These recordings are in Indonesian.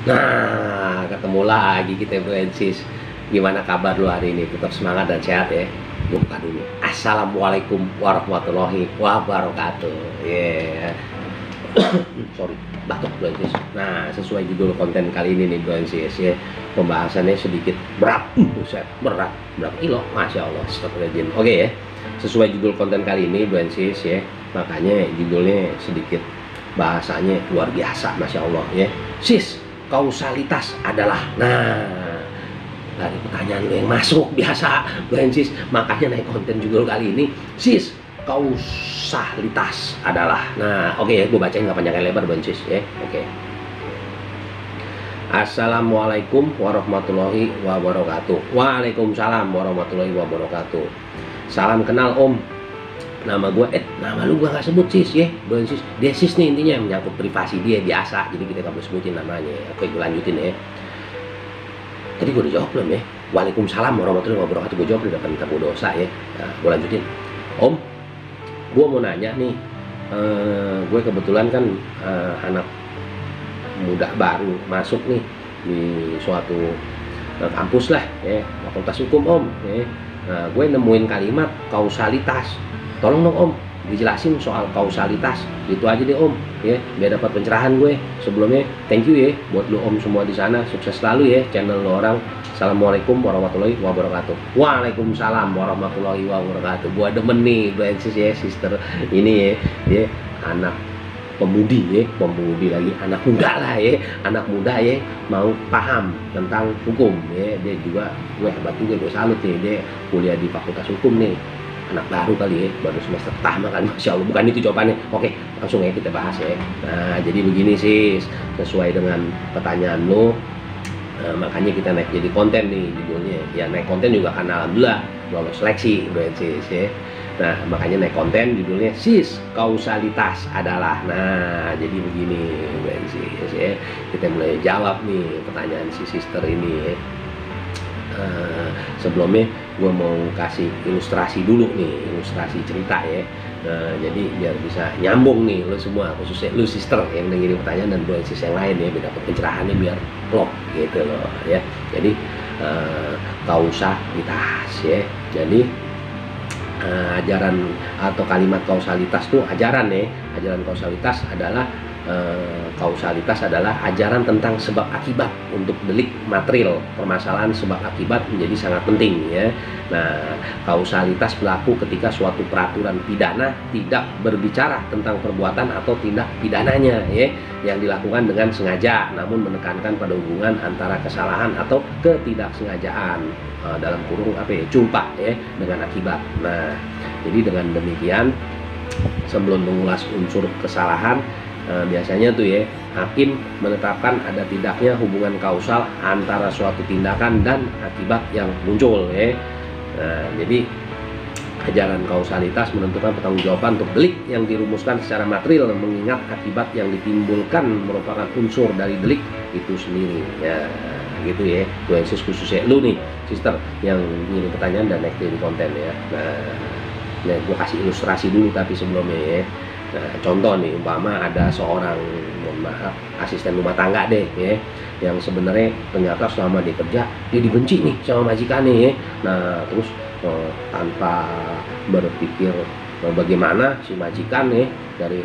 Nah, ketemu lagi kita Francis. Gimana kabar lu hari ini? Tetap semangat dan sehat ya. Buka dulu. Assalamualaikum warahmatullahi wabarakatuh. Yeah. Sorry, batuk Francis. Nah, sesuai judul konten kali ini nih Francis ya. Pembahasannya sedikit berat. Buset, berat. Berapa kilo? Masya Allah. Astagfirullahaladzim. Oke ya. Sesuai judul konten kali ini Francis ya. Makanya judulnya sedikit bahasanya luar biasa, Masya Allah ya. Sis, kausalitas adalah, nah dari pertanyaan lu yang masuk biasa Francis, makanya naik konten judul kali ini, sis kausalitas adalah, nah oke ya, gue bacain nggak panjang lebar Francis ya. Oke. Assalamualaikum warahmatullahi wabarakatuh. Waalaikumsalam warahmatullahi wabarakatuh. Salam kenal Om, nama gue, nama lu gue gak sebut sis ya, Francis. Dia sis nih intinya, menyangkut privasi dia biasa, jadi kita gak boleh sebutin namanya. Oke, gue lanjutin ya. Tadi gue udah jawab belum ya? Waalaikumsalam warahmatullahi wabarakatuh, gue jawab di depan tabu dosa ya. Nah, gue lanjutin. Om, gue mau nanya nih, gue kebetulan kan anak muda baru masuk nih di suatu kampus lah ya, fakultas hukum Om ya. Nah, gue nemuin kalimat kausalitas. Tolong dong Om, dijelasin soal kausalitas. Itu aja deh Om, ya, biar dapat pencerahan gue. Sebelumnya, thank you ya buat lu Om semua di sana. Sukses selalu ya channel lu orang. Assalamualaikum warahmatullahi wabarakatuh. Waalaikumsalam warahmatullahi wabarakatuh. Gua demen nih, Francis ya, sister ini ya, anak pemudi ya, pemudi lagi, anak muda lah ya, anak muda ya, mau paham tentang hukum ya. Dia juga, gue hebat juga, gue salut nih, dia kuliah di fakultas hukum nih. Anak baru kali ya, baru semester pertama kan, Masya Allah. Bukan itu jawabannya. Oke, langsung ya kita bahas ya. Nah, jadi begini sih, sesuai dengan pertanyaan lo, makanya kita naik jadi konten nih judulnya. Ya naik konten juga karena alhamdulillah lolos seleksi sis ya. Nah, makanya naik konten judulnya sis kausalitas adalah. Nah, jadi begini sis ya. Kita mulai jawab nih pertanyaan si sister ini ya. Sebelumnya gue mau kasih ilustrasi dulu nih, ilustrasi cerita ya. Jadi biar bisa nyambung nih lo semua, khususnya lo sister yang dengerin pertanyaan dan gue sis yang lain ya, biar dapat pencerahannya biar plok gitu loh ya. Jadi kausalitas ya. Jadi ajaran atau kalimat kausalitas tuh ajaran ya. Ajaran kausalitas adalah ajaran tentang sebab akibat untuk delik material. Permasalahan sebab akibat menjadi sangat penting ya. Nah, kausalitas berlaku ketika suatu peraturan pidana tidak berbicara tentang perbuatan atau tindak pidananya ya, yang dilakukan dengan sengaja, namun menekankan pada hubungan antara kesalahan atau ketidaksengajaan, dalam kurung apa ya, cumpa ya, dengan akibat. Nah, jadi dengan demikian, sebelum mengulas unsur kesalahan, biasanya tuh ya, hakim menetapkan ada tidaknya hubungan kausal antara suatu tindakan dan akibat yang muncul ya. Nah, jadi ajaran kausalitas menentukan pertanggungjawaban untuk delik yang dirumuskan secara material, mengingat akibat yang ditimbulkan merupakan unsur dari delik itu sendiri ya. Gitu ya, gue khususnya lu nih sister yang ngirim pertanyaan dan naik di konten ya. Nah, gue kasih ilustrasi dulu tapi sebelumnya ya. Nah, contoh nih, umpama ada seorang, mohon maaf, asisten rumah tangga deh ya, yang sebenarnya ternyata selama dia kerja dia dibenci nih sama majikannya ya. Nah, terus tanpa berpikir bagaimana si majikan ya, dari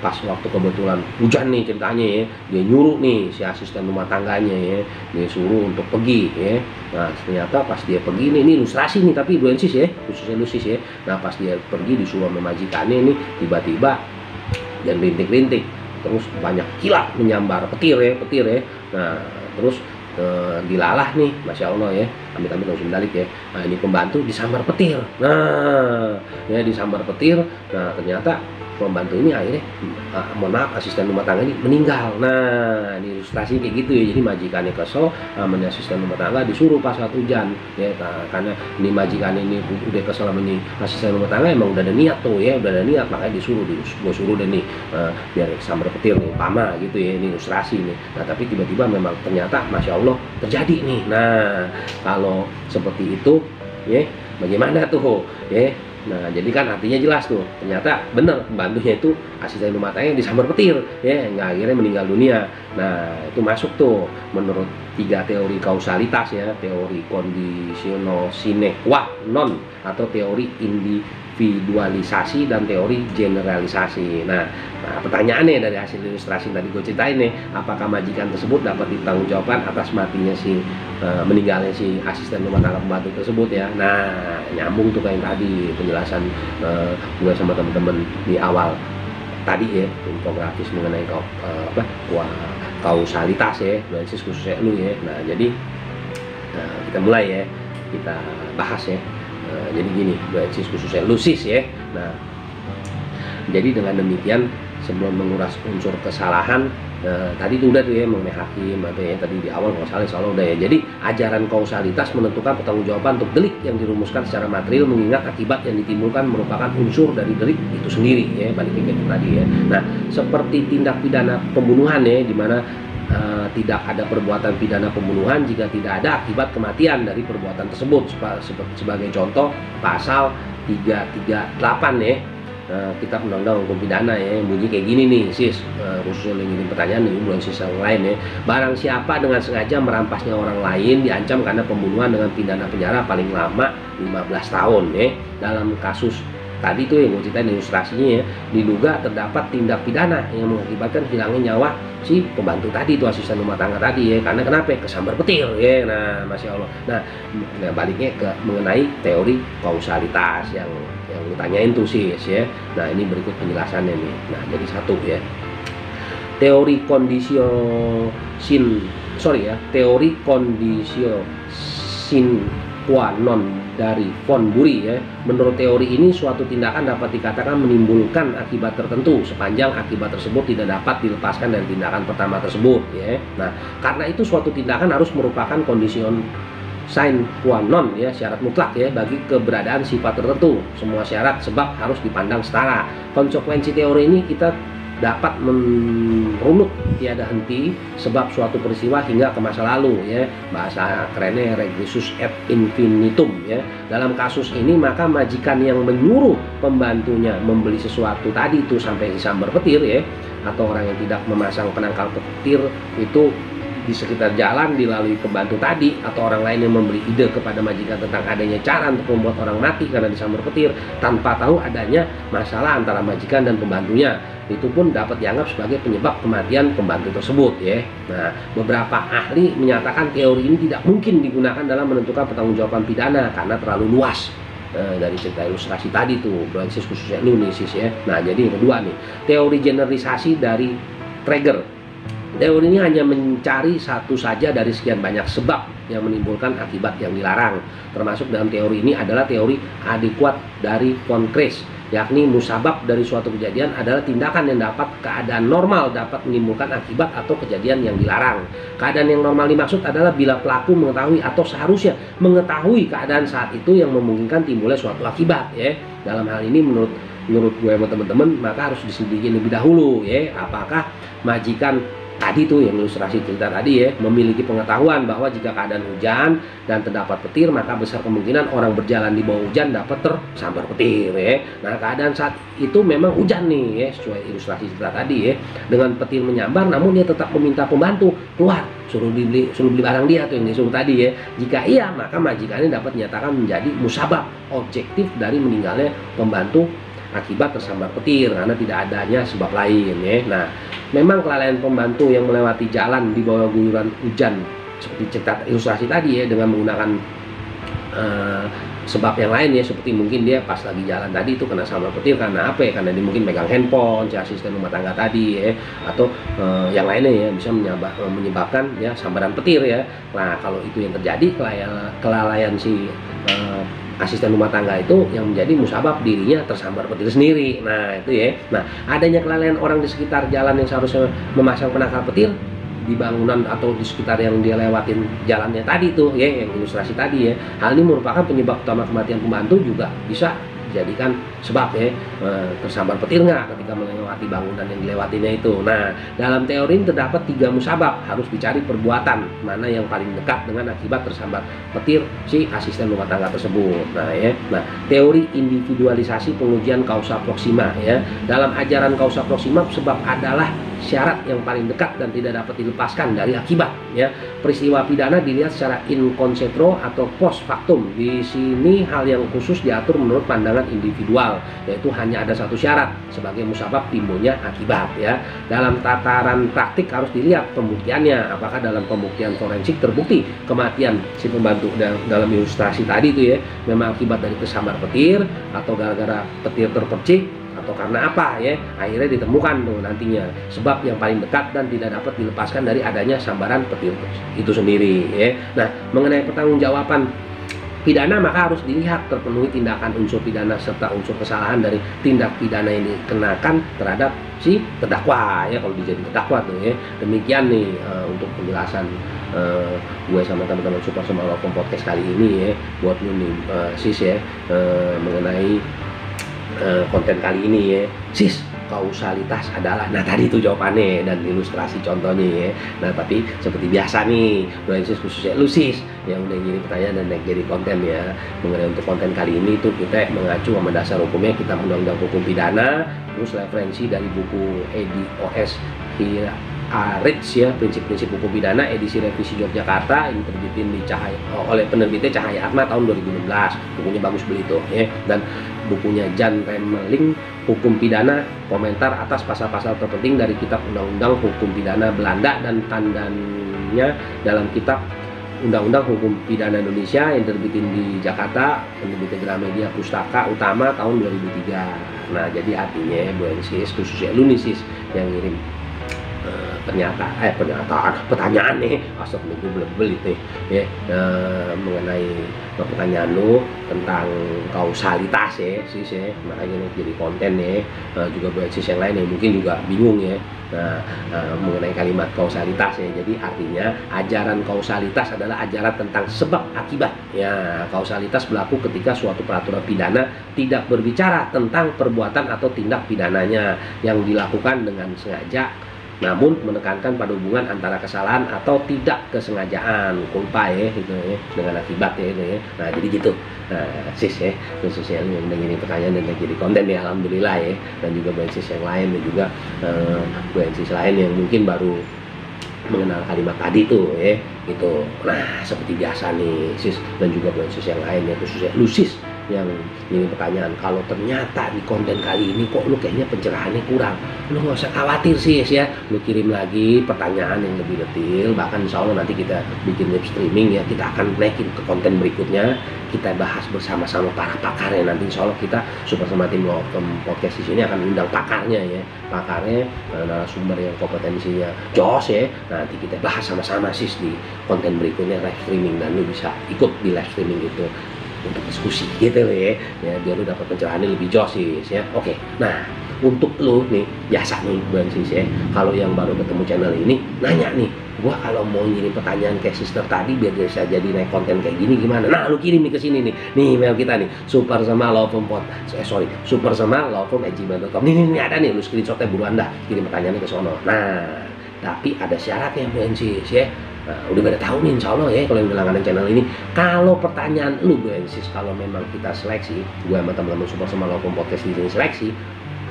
pas waktu kebetulan hujan nih ceritanya ya, dia nyuruh nih si asisten rumah tangganya ya, dia suruh untuk pergi ya. Nah, ternyata pas dia pergi ini ilustrasi nih tapi Bu Ensis ya, khususnya Lusis ya. Nah, pas dia pergi disuruh sama majikannya ini, tiba-tiba dan rintik-rintik, terus banyak kilat menyambar, petir ya. Nah, terus dilalah nih, Masya Allah ya, amit-amit langsung balik ya. Nah, ini pembantu disambar petir. Nah, ya disambar petir. Nah, ternyata pembantu ini akhirnya, mohon maaf, asisten rumah tangga ini meninggal. Nah, ini ilustrasi kayak gitu ya. Jadi majikannya kesel, namanya asisten rumah tangga disuruh pas saat hujan ya. Nah, karena ini majikan ini udah kesel sama ini asisten rumah tangga, emang udah ada niat tuh ya, udah ada niat, makanya gue suruh deh nih, biar sambar petir nih, pama gitu ya. Ini ilustrasi nih. Nah, tapi tiba-tiba memang ternyata Masya Allah terjadi nih. Nah, kalau seperti itu ya, bagaimana tuh ya? Nah, jadi kan artinya jelas tuh, ternyata benar pembantunya itu asisten rumah tangga yang disambar petir, ya, nggak akhirnya meninggal dunia. Nah, itu masuk tuh menurut 3 teori kausalitas ya, teori conditional sine qua non atau teori individualisasi dan teori generalisasi. Nah, pertanyaannya dari hasil ilustrasi tadi gue ceritain nih, apakah majikan tersebut dapat ditanggungjawabkan atas matinya si meninggalnya si asisten rumah tangga pembantu tersebut ya. Nah, nyambung tuh kayak tadi penjelasan gue sama teman-teman di awal tadi ya, infografis mengenai kausalitas ya, basis khususnya lu ya. Nah, jadi kita mulai ya, kita bahas ya. Jadi gini, basis khususnya lusis ya. Nah, jadi dengan demikian sebelum menguras unsur kesalahan, tadi itu udah tuh ya mengenai hakim atau ya tadi di awal nggak salah soalnya udah ya. Jadi ajaran kausalitas menentukan pertanggungjawaban untuk delik yang dirumuskan secara material, mengingat akibat yang ditimbulkan merupakan unsur dari delik itu sendiri ya, balik ke itu tadi ya. Nah, seperti tindak pidana pembunuhan ya, di mana tidak ada perbuatan pidana pembunuhan jika tidak ada akibat kematian dari perbuatan tersebut. Sebagai contoh pasal 338 ya, Kitab Undang-Undang Hukum Pidana ya, yang bunyi kayak gini nih sis, khususnya yang ngirim pertanyaan nih, bukan sis yang lain ya. Barang siapa dengan sengaja merampasnya orang lain diancam karena pembunuhan dengan pidana penjara paling lama 15 tahun ya. Dalam kasus tadi tuh yang gue ceritain ilustrasinya ya, diduga terdapat tindak pidana yang mengakibatkan hilangnya nyawa si pembantu tadi, itu asisten rumah tangga tadi ya. Karena kenapa? Kesambar petir ya. Nah, masya Allah. Nah, baliknya ke mengenai teori kausalitas yang lu tanyain tuh sis ya. Nah, ini berikut penjelasannya nih. Nah, jadi satu ya, teori teori kondisio sin qua non dari von Bury ya. Menurut teori ini, suatu tindakan dapat dikatakan menimbulkan akibat tertentu sepanjang akibat tersebut tidak dapat dilepaskan dari tindakan pertama tersebut ya. Nah, karena itu suatu tindakan harus merupakan condition sine qua non ya, syarat mutlak ya bagi keberadaan sifat tertentu. Semua syarat sebab harus dipandang setara. Konsekuensi teori ini kita dapat merunut tiada henti sebab suatu peristiwa hingga ke masa lalu ya, bahasa kerennya regressus ad infinitum ya. Dalam kasus ini maka majikan yang menyuruh pembantunya membeli sesuatu tadi itu sampai disambar petir ya, atau orang yang tidak memasang penangkal petir itu di sekitar jalan dilalui pembantu tadi, atau orang lain yang memberi ide kepada majikan tentang adanya cara untuk membuat orang mati karena disambar petir tanpa tahu adanya masalah antara majikan dan pembantunya, itu pun dapat dianggap sebagai penyebab kematian pembantu tersebut ya. Nah, beberapa ahli menyatakan teori ini tidak mungkin digunakan dalam menentukan pertanggungjawaban pidana karena terlalu luas. Dari cerita ilustrasi tadi tuh, basis khususnya lu nih sis ya. Nah, jadi yang kedua nih, teori generalisasi dari Traeger. Teori ini hanya mencari satu saja dari sekian banyak sebab yang menimbulkan akibat yang dilarang. Termasuk dalam teori ini adalah teori adekuat dari von Kreis, yakni musabab dari suatu kejadian adalah tindakan yang dapat keadaan normal dapat menimbulkan akibat atau kejadian yang dilarang. Keadaan yang normal dimaksud adalah bila pelaku mengetahui atau seharusnya mengetahui keadaan saat itu yang memungkinkan timbulnya suatu akibat ya. Dalam hal ini menurut gue sama teman-teman maka harus diselidiki lebih dahulu ya, apakah majikan tadi tuh yang ilustrasi cerita tadi ya, memiliki pengetahuan bahwa jika keadaan hujan dan terdapat petir maka besar kemungkinan orang berjalan di bawah hujan dapat tersambar petir ya. Nah, keadaan saat itu memang hujan nih ya, sesuai ilustrasi cerita tadi ya, dengan petir menyambar namun dia tetap meminta pembantu keluar suruh beli barang dia atau yang disuruh tadi ya. Jika iya maka majikannya dapat dinyatakan menjadi musabab objektif dari meninggalnya pembantu akibat tersambar petir karena tidak adanya sebab lain ya. Nah, memang kelalaian pembantu yang melewati jalan di bawah guyuran hujan seperti cerita ilustrasi tadi ya, dengan menggunakan sebab yang lain ya, seperti mungkin dia pas lagi jalan tadi itu kena sambar petir karena apa ya, karena dia mungkin megang handphone si asisten rumah tangga tadi ya, atau yang lainnya ya bisa menyebabkan ya sambaran petir ya. Nah, kalau itu yang terjadi, kelalaian si asisten rumah tangga itu yang menjadi musabab dirinya tersambar petir sendiri. Nah, itu ya. Nah, adanya kelalaian orang di sekitar jalan yang seharusnya memasang penangkal petir di bangunan atau di sekitar yang dia lewatin jalannya tadi tuh ya, yang ilustrasi tadi ya. Hal ini merupakan penyebab utama kematian pembantu, juga bisa dijadikan sebab ya, tersambar petir nggak ketika melewati bangunan yang dilewatinya itu. Nah, dalam teori ini terdapat 3 musabab, harus dicari perbuatan mana yang paling dekat dengan akibat tersambar petir si asisten rumah tangga tersebut. Nah ya, teori individualisasi pengujian kausa proxima ya. Dalam ajaran kausa proxima, sebab adalah syarat yang paling dekat dan tidak dapat dilepaskan dari akibat ya. Peristiwa pidana dilihat secara in concetro atau post factum. Di sini hal yang khusus diatur menurut pandangan individual, yaitu hanya ada satu syarat sebagai musabab timbulnya akibat ya. Dalam tataran praktik harus dilihat pembuktiannya, apakah dalam pembuktian forensik terbukti kematian si pembantu dalam ilustrasi tadi itu ya memang akibat dari tersambar petir atau gara-gara petir terpercik atau karena apa ya, akhirnya ditemukan tuh nantinya sebab yang paling dekat dan tidak dapat dilepaskan dari adanya sambaran petir itu sendiri ya. Nah, mengenai pertanggungjawaban pidana, maka harus dilihat terpenuhi tindakan unsur pidana serta unsur kesalahan dari tindak pidana yang dikenakan terhadap si terdakwa ya, kalau dijadi terdakwa tuh ya. Demikian nih untuk penjelasan gue sama teman-teman Super Semar Law Firm Podcast kali ini ya, buat lu nih sis ya, mengenai konten kali ini ya. Sis, kausalitas adalah, nah tadi itu jawabannya dan ilustrasi contohnya ya. Nah, tapi seperti biasa nih, sis khususnya lu sis yang udah ngirim pertanyaan dan naik jadi konten ya. Mengenai untuk konten kali ini tuh kita mengacu sama dasar hukumnya, kita Undang-Undang Hukum Pidana, terus referensi dari buku Edi O.S. Arits ya, prinsip-prinsip hukum pidana edisi revisi Yogyakarta, ini terbitin di oleh penerbitnya Cahaya Atma tahun 2016. Bukunya bagus, beli tuh ya. Dan bukunya Jan Remeling, Hukum Pidana, komentar atas pasal-pasal terpenting dari kitab Undang-Undang Hukum Pidana Belanda dan tandanya dalam kitab Undang-Undang Hukum Pidana Indonesia yang terbitin di Jakarta, penerbitnya Gramedia Pustaka Utama tahun 2003. Nah, jadi artinya Bu Ensis, khususnya lu nih sis yang ngirim pertanyaan nih, asal gue belum beli nih ya, mengenai pertanyaan lu tentang kausalitas ya sis ya, makanya nih jadi konten ya. Juga buat sis yang lain yang mungkin juga bingung ya, mengenai kalimat kausalitas ya. Jadi artinya ajaran kausalitas adalah ajaran tentang sebab akibat ya. Kausalitas berlaku ketika suatu peraturan pidana tidak berbicara tentang perbuatan atau tindak pidananya yang dilakukan dengan sengaja, namun menekankan pada hubungan antara kesalahan atau tidak kesengajaan, culpa ya, gitu ya, dengan akibat ya, itu ya. Nah, jadi gitu. Nah, sis ya, khususnya yang mendengar pertanyaan dan jadi konten ya, alhamdulillah ya. Dan juga buat sis yang lain dan juga buat sis lain yang mungkin baru mengenal kalimat tadi tuh ya, gitu. Nah, seperti biasa nih sis dan juga buat sis yang lain ya, khususnya lu sis yang ini pertanyaan, kalau ternyata di konten kali ini kok lu kayaknya pencerahannya kurang, lu nggak usah khawatir sis ya, lu kirim lagi pertanyaan yang lebih detail, bahkan insya Allah nanti kita bikin live streaming ya, kita akan naikin ke konten berikutnya, kita bahas bersama-sama para pakarnya. Nanti insya Allah kita Super Semar Tim Law Firm Podcast di sini akan undang pakarnya ya, pakarnya narasumber yang kompetensinya jos ya, nanti kita bahas sama-sama sis di konten berikutnya live streaming, dan lu bisa ikut di live streaming itu untuk diskusi gitu loh ya, biar lu dapat pencerahannya lebih josis ya. Oke, nah untuk lu nih biasa nih bukan sis ya, kalau yang baru ketemu channel ini nanya nih, gua kalau mau ngirim pertanyaan kayak sister tadi biar bisa jadi naik konten kayak gini gimana? Nah, lu kirim nih ke sini nih email kita nih, Super Semar Law Firm Super Semar Law Firm @gmail.com. Nih ada nih, lu screenshotnya buruan dah, kirim pertanyaannya ke sono. Nah, tapi ada syaratnya bukan sis ya. Nah, udah pada tahu nih insya Allah ya, kalau yang berlangganan channel ini, kalau pertanyaan lu gue insist, kalau memang kita seleksi, gue sama teman-teman Super Semar Law Firm Podcast di sini seleksi,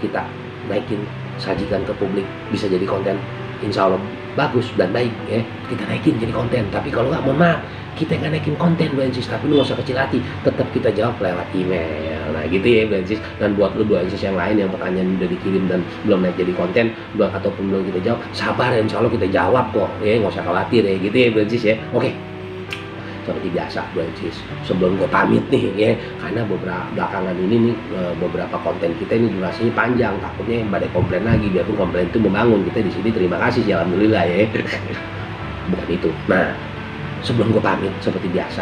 kita naikin, sajikan ke publik, bisa jadi konten insya Allah bagus dan baik ya, kita naikin jadi konten. Tapi kalau nggak, mohon maaf, kita nggak naikin konten Bu Ensis, tapi lu nggak usah kecil hati, tetap kita jawab lewat email. Nah gitu ya Bu Ensis. Dan buat lu Bu Ensis yang lain yang pertanyaan udah dikirim dan belum naik jadi konten, ataupun belum kita jawab, sabar ya, insya Allah kita jawab kok ya, nggak usah khawatir ya, gitu ya Bu Ensis ya. Oke, seperti biasa Bu Ensis, sebelum gue pamit nih ya, karena beberapa belakangan ini nih beberapa konten kita ini durasinya panjang, takutnya yang badai komplain lagi. Biarpun komplain itu membangun, kita di sini terima kasih ya, alhamdulillah ya. Bukan itu. Nah, sebelum gue pamit seperti biasa,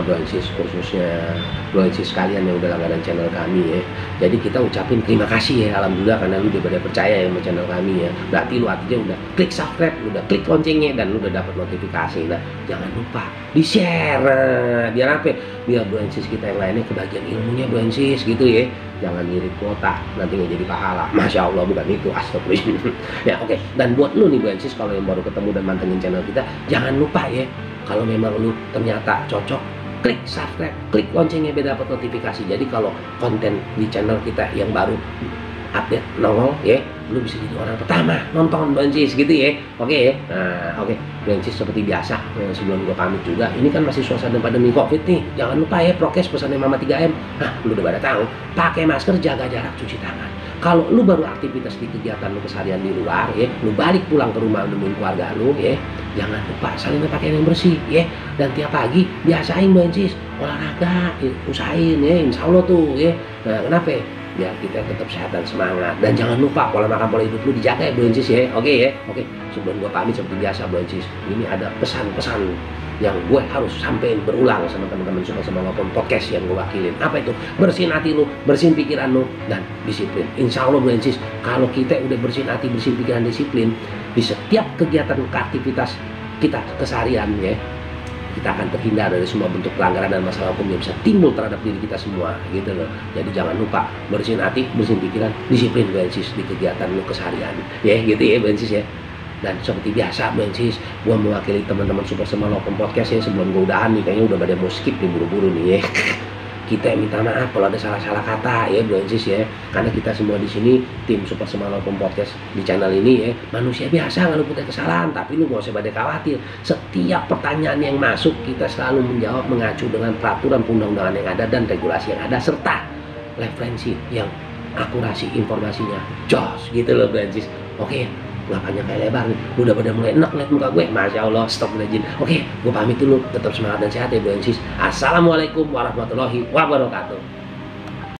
Bro Ensis, khususnya Bro Ensis sekalian yang udah langganan channel kami ya. Jadi kita ucapin terima kasih ya, alhamdulillah karena lu udah pada percaya ya sama channel kami ya. Berarti lu artinya udah klik subscribe, udah klik loncengnya, dan lu udah dapat notifikasi. Nah, jangan lupa di share. Nah, biar apa? Biar Bro Ensis kita yang lainnya kebagian ilmunya Bro Ensis gitu ya. Jangan ngirit kuota, nanti nggak jadi pahala. Masya Allah, bukan itu, astagfirullah. Ya oke. Dan buat lu nih Bro Ensis, kalau yang baru ketemu dan mantengin channel kita, jangan lupa ya, kalau memang lu ternyata cocok, klik subscribe, klik loncengnya biar dapat notifikasi. Jadi kalau konten di channel kita yang baru update nongol ya, lu bisa jadi orang pertama nonton Bro Ensis gitu ya. Oke ya. Nah oke, Bro Ensis seperti biasa sebelum gua pamit juga, ini kan masih suasana pandemi Covid nih, jangan lupa ya prokes pesannya Mama 3M. Nah lu udah pada tahu, pakai masker, jaga jarak, cuci tangan. Kalau lu baru aktivitas di kegiatan lu keseharian di luar ya, lu balik pulang ke rumah nemuin keluarga lu ya, jangan lupa saling pakaian yang bersih ya. Dan tiap pagi biasain Bro Ensis olahraga, usahain ya, insya Allah tuh ya. Nah kenapa ya? Biar kita tetap sehat dan semangat. Dan jangan lupa pola makan, pola hidup lu dijaga ya Bro Ensis ya. Oke ya. Oke, sebelum gua pamit seperti biasa Bro Ensis, ini ada pesan-pesan yang gue harus sampein berulang sama teman-teman Super Semangat Podcast yang gue wakilin. Apa itu? Bersihin hati lu, bersihin pikiran lu, dan disiplin. Insya Allah Bro Ensis, kalau kita udah bersihin hati, bersihin pikiran, disiplin di setiap kegiatan aktivitas kita keseharian ya, kita akan terhindar dari semua bentuk pelanggaran dan masalah hukum yang bisa timbul terhadap diri kita semua gitu loh. Jadi jangan lupa bersihin hati, bersihin pikiran, disiplin Bro Ensis di kegiatan lu keseharian ya, gitu ya Bro Ensis ya. Dan seperti biasa Bro Ensis, gue mewakili teman-teman Super Semangat Podcast ya, sebelum gue udahan nih, kayaknya udah pada mau skip nih buru-buru nih ya. Kita minta maaf kalau ada salah-salah kata ya Bro Ensis ya, karena kita semua di sini tim Super Semangat Podcast di channel ini ya, manusia biasa, nggak luput dari kesalahan. Tapi lu gak usah pada khawatir, setiap pertanyaan yang masuk kita selalu menjawab mengacu dengan peraturan undang-undangan yang ada dan regulasi yang ada, serta referensi yang akurasi informasinya jos gitu loh Bro Ensis. Oke, nggak panjang kayak lebar nih, lu udah pada mulai enak liat muka gue, Masya Allah, stop legend. Oke, gue pamit dulu, tetap semangat dan sehat ya Bro Ensis. Assalamualaikum warahmatullahi wabarakatuh.